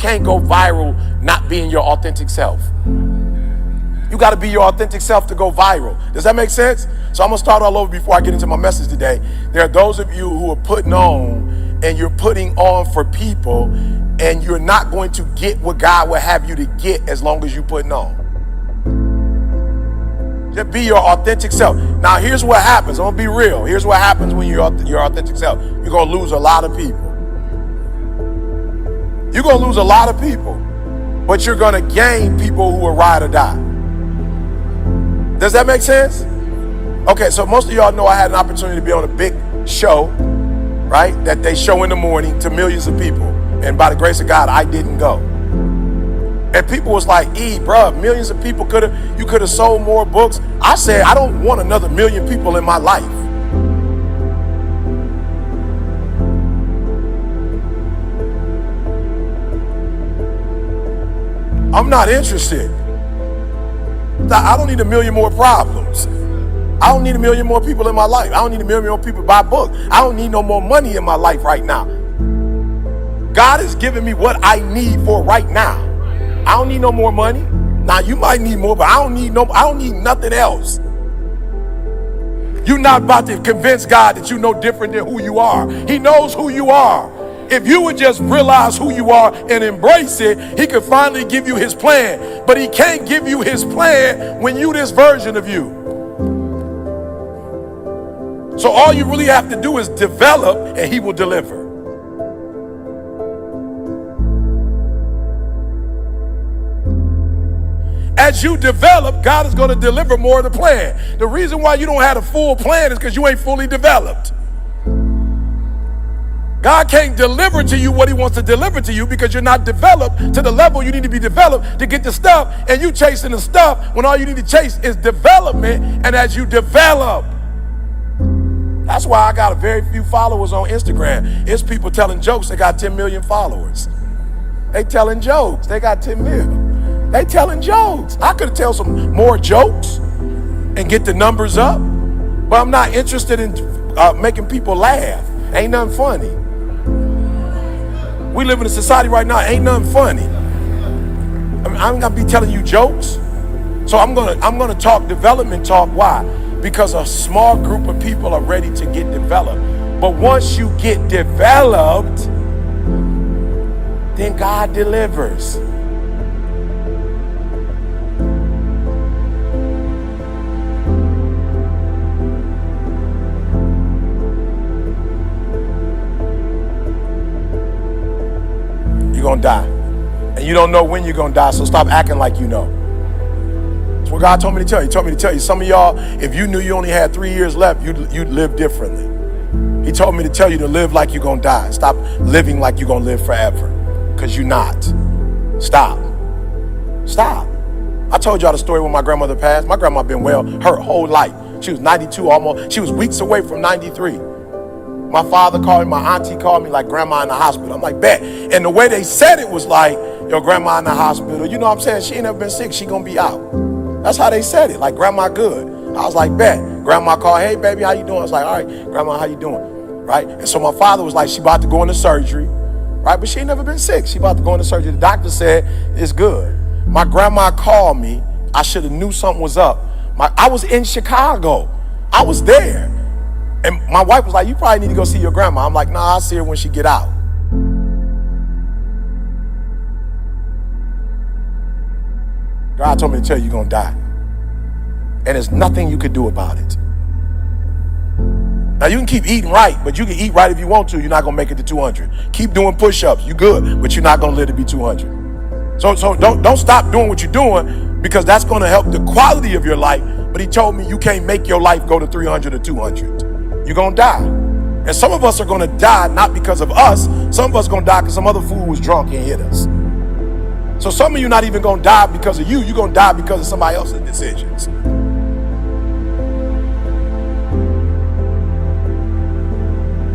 can't go viral not being your authentic self. You got to be your authentic self to go viral. Does that make sense? So I'm going to start all over before I get into my message today. There are those of you who are putting on, and you're putting on for people, and you're not going to get what God will have you to get as long as you're putting on. Just be your authentic self. Now, here's what happens. I'm going to be real. Here's what happens when you're your authentic self. You're going to lose a lot of people. You're going to lose a lot of people, but you're going to gain people who will ride or die. Does that make sense? Okay, so most of y'all know I had an opportunity to be on a big show, right? That they show in the morning to millions of people. And by the grace of God, I didn't go. And people was like, bruh, millions of people you could have sold more books. I said, I don't want another million people in my life. I'm not interested. I don't need a million more problems. I don't need a million more people in my life. I don't need a million more people to buy books. I don't need no more money in my life right now. God is giving me what I need for right now. I don't need no more money. Now you might need more, but I don't need nothing else. You're not about to convince God that you know different than who you are. He knows who you are. If you would just realize who you are and embrace it, he could finally give you his plan. But he can't give you his plan when you this version of you. So all you really have to do is develop, and he will deliver. As you develop, God is going to deliver more of the plan. The reason why you don't have a full plan is because you ain't fully developed. God can't deliver to you what he wants to deliver to you because you're not developed to the level you need to be developed to get the stuff, and you chasing the stuff when all you need to chase is development. And as you develop, that's why I got a very few followers on Instagram. It's people telling jokes. They got 10 million followers. They telling jokes. They got 10 million. They telling jokes. I could tell some more jokes and get the numbers up, but I'm not interested in making people laugh. Ain't nothing funny. We live in a society right now, ain't nothing funny. I'm gonna be telling you jokes. So I'm gonna talk development talk. Why? Because a small group of people are ready to get developed. But once you get developed, then God delivers. You're gonna die. And you don't know when you're gonna die, so stop acting like you know. That's what God told me to tell you. He told me to tell you. Some of y'all, if you knew you only had 3 years left, you'd live differently. He told me to tell you to live like you're gonna die. Stop living like you're gonna live forever, because you're not. Stop. I told y'all the story when my grandmother passed. My grandma been well her whole life. She was 92 almost. She was weeks away from 93. My father called me, my auntie called me, like, grandma in the hospital. I'm like, bet. And the way they said it was like, your grandma in the hospital. You know what I'm saying? She ain't never been sick. She gonna be out. That's how they said it, like, grandma good. I was like, bet. Grandma called, hey, baby, how you doing? I was like, all right, grandma, how you doing? Right? And so my father was like, she about to go into surgery, right? But she ain't never been sick. She about to go into surgery. The doctor said, it's good. My grandma called me. I should have knew something was up. I was in Chicago. I was there. And my wife was like, you probably need to go see your grandma. I'm like, nah, I'll see her when she get out. God told me to tell you you're going to die. And there's nothing you could do about it. Now, you can keep eating right, but you can eat right if you want to. You're not going to make it to 200. Keep doing push-ups. You good, but you're not going to live to be 200. So don't stop doing what you're doing, because that's going to help the quality of your life. But he told me you can't make your life go to 300 or 200. You're going to die. And some of us are going to die not because of us. Some of us are going to die because some other fool was drunk and hit us. So some of you not even going to die because of you. You're going to die because of somebody else's decisions.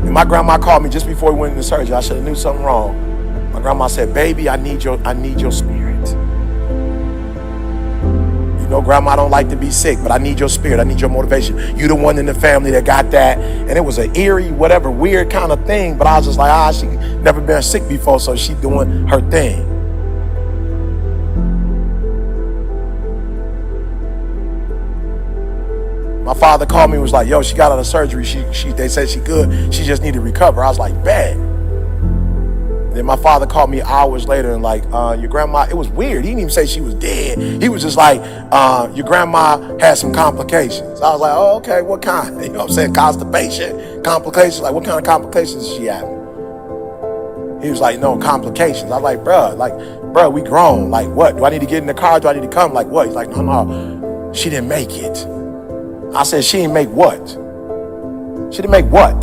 And my grandma called me just before we went into surgery. I should have knew something wrong. My grandma said, baby, I need your spirit. You know, grandma don't like to be sick, but I need your spirit. I need your motivation. You the one in the family that got that. And it was an eerie, whatever, weird kind of thing. But I was just like, she never been sick before, so she doing her thing. My father called me and was like, yo, she got out of surgery. They said she good. She just needed to recover. I was like, bad. Then my father called me hours later and like, your grandma, it was weird. He didn't even say she was dead. He was just like, your grandma had some complications. I was like, oh, okay, what kind? You know what I'm saying? Constipation, complications. Like, what kind of complications is she having? He was like, no, complications. I was like, bruh, we grown. Like, what? Do I need to get in the car? Do I need to come? Like, what? He's like, no, she didn't make it. I said, she didn't make what? She didn't make what?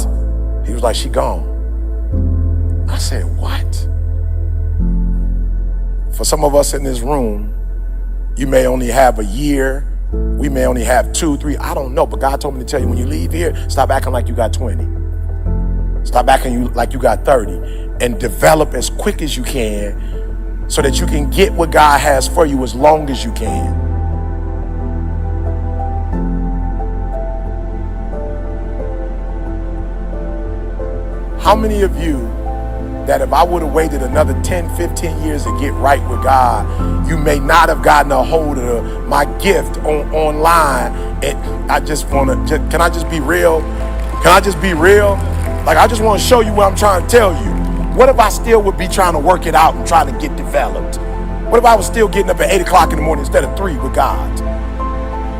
He was like, she gone. I said, what? For some of us in this room, you may only have a year. We may only have 2, 3. I don't know. But God told me to tell you, when you leave here, stop acting like you got 20. Stop acting like you got 30. And develop as quick as you can so that you can get what God has for you as long as you can. How many of you that if I would have waited another 10, 15 years to get right with God, you may not have gotten a hold of my gift online? And I just want to, can I just be real? Can I just be real? Like, I just want to show you what I'm trying to tell you. What if I still would be trying to work it out and trying to get developed? What if I was still getting up at 8 o'clock in the morning instead of 3 with God?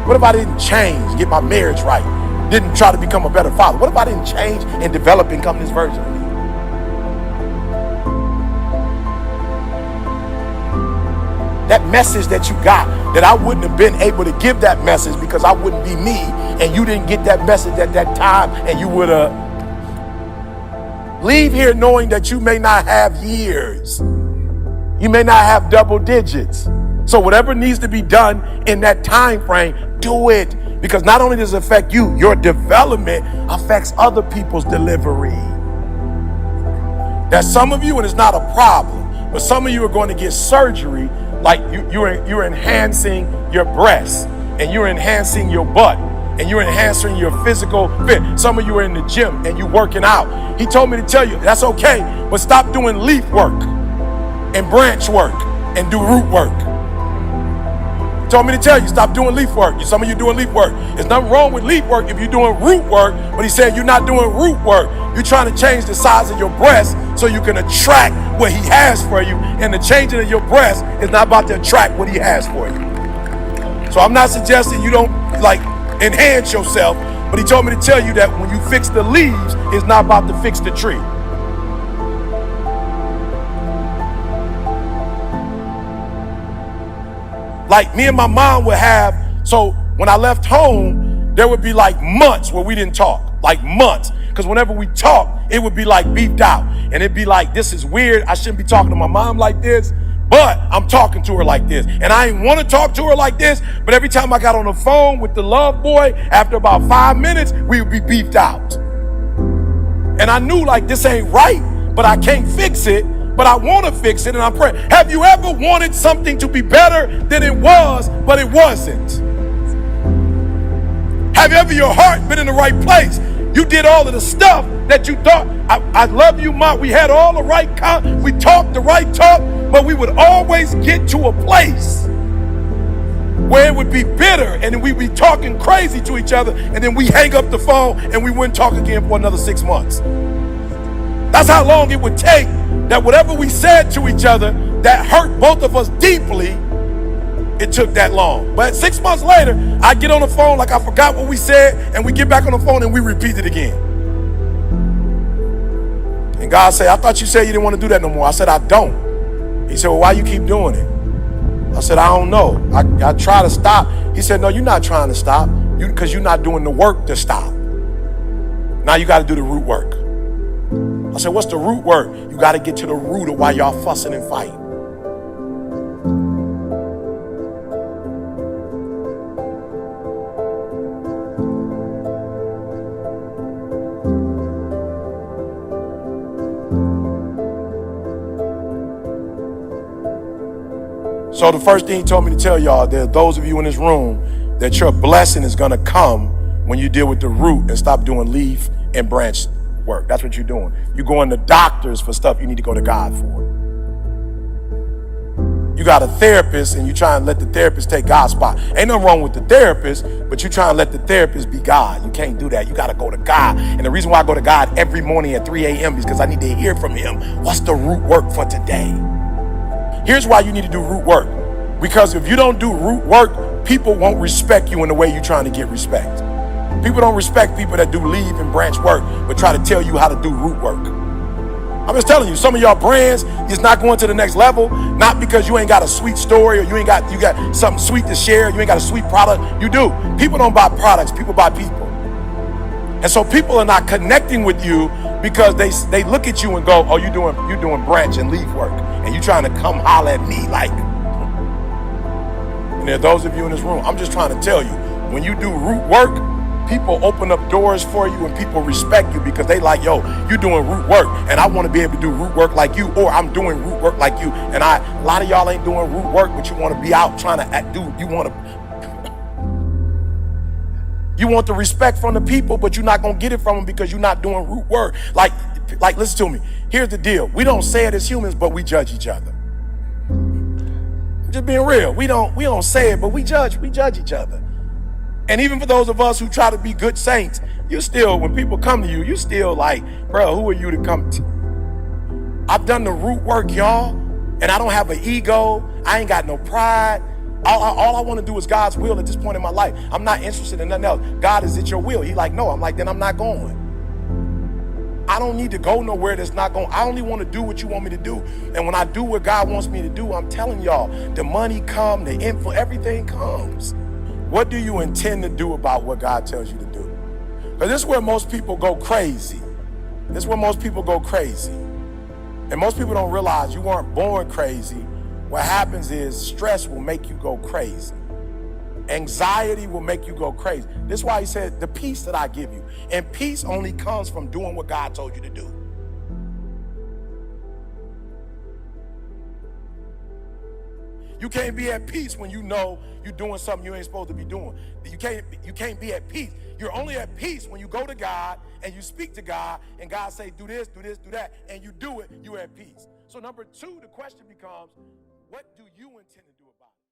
What if I didn't change, get my marriage right, didn't try to become a better father? What if I didn't change and develop and become this version of me? That message that you got, that I wouldn't have been able to give that message because I wouldn't be me, and you didn't get that message at that time, and you would have leave here knowing that you may not have years. You may not have double digits. So whatever needs to be done in that time frame, do it. Because not only does it affect you, your development affects other people's delivery. That some of you, and it's not a problem, but some of you are going to get surgery, like you're enhancing your breasts, and you're enhancing your butt, and you're enhancing your physical fit. Some of you are in the gym and you working out. He told me to tell you, that's okay, but stop doing leaf work and branch work and do root work. He told me to tell you, stop doing leaf work. Some of you doing leaf work. There's nothing wrong with leaf work if you're doing root work, but he said you're not doing root work. You're trying to change the size of your breast so you can attract what he has for you, and the changing of your breast is not about to attract what he has for you. So I'm not suggesting you don't like enhance yourself, but he told me to tell you that when you fix the leaves, it's not about to fix the tree. Like me and my mom would have, so when I left home, there would be like months where we didn't talk, like months. Because whenever we talked, it would be like beefed out. And it'd be like, this is weird. I shouldn't be talking to my mom like this, but I'm talking to her like this. And I didn't want to talk to her like this, but every time I got on the phone with the love boy, after about 5 minutes, we would be beefed out. And I knew like this ain't right, but I can't fix it. But I want to fix it, and I'm praying. Have you ever wanted something to be better than it was, but it wasn't? Have you ever your heart been in the right place? You did all of the stuff that you thought, I love you, Ma. We had all the right, we talked the right talk, but we would always get to a place where it would be bitter, and then we'd be talking crazy to each other, and then we hang up the phone, and we wouldn't talk again for another 6 months. That's how long it would take that whatever we said to each other that hurt both of us deeply, it took that long. But 6 months later, I get on the phone like I forgot what we said, and we get back on the phone and we repeat it again. And God said, I thought you said you didn't want to do that no more. I said, I don't. He said, well, why you keep doing it? I said, I don't know. I try to stop. He said, no, you're not trying to stop, because you're not doing the work to stop. Now you got to do the root work. I said, what's the root work? You got to get to the root of why y'all fussing and fighting. So the first thing he told me to tell y'all, there are those of you in this room that your blessing is going to come when you deal with the root and stop doing leaf and branch work. That's what you're doing. You're going to doctors for stuff you need to go to God for. You got a therapist and you try and let the therapist take God's spot. Ain't nothing wrong with the therapist, but you try and let the therapist be God. You can't do that. You got to go to God. And the reason why I go to God every morning at 3 a.m. is because I need to hear from him. What's the root work for today? Here's why you need to do root work. Because if you don't do root work, people won't respect you in the way you're trying to get respect. People don't respect people that do leave and branch work, but try to tell you how to do root work. I'm just telling you, some of y'all brands is not going to the next level, not because you ain't got a sweet story or you got something sweet to share, you ain't got a sweet product. You do. People don't buy products, people buy people. And so people are not connecting with you because they look at you and go, oh, you're doing branch and leaf work, and you trying to come holler at me like. And there are those of you in this room, I'm just trying to tell you, when you do root work, people open up doors for you and people respect you because they like, yo, you doing root work and I want to be able to do root work like you, or I'm doing root work like you. And a lot of y'all ain't doing root work, but you want to be out trying to you want the respect from the people, but you're not going to get it from them because you're not doing root work. Like, listen to me. Here's the deal. We don't say it as humans, but we judge each other. Just being real. We don't say it, but we judge each other. And even for those of us who try to be good saints, you still, when people come to you, you still like, bro, who are you to come to? I've done the root work, y'all, and I don't have an ego. I ain't got no pride. All I want to do is God's will at this point in my life. I'm not interested in nothing else. God, is it your will? He like, no. I'm like, then I'm not going. I don't need to go nowhere that's not going. I only want to do what you want me to do. And when I do what God wants me to do, I'm telling y'all, the money come, the info, everything comes. What do you intend to do about what God tells you to do? Because this is where most people go crazy. This is where most people go crazy. And most people don't realize you weren't born crazy. What happens is stress will make you go crazy. Anxiety will make you go crazy. This is why he said, the peace that I give you. And peace only comes from doing what God told you to do. You can't be at peace when you know you're doing something you ain't supposed to be doing. You can't be at peace. You're only at peace when you go to God and you speak to God and God say, do this, do this, do that, and you do it, you're at peace. So number two, the question becomes, what do you intend to do?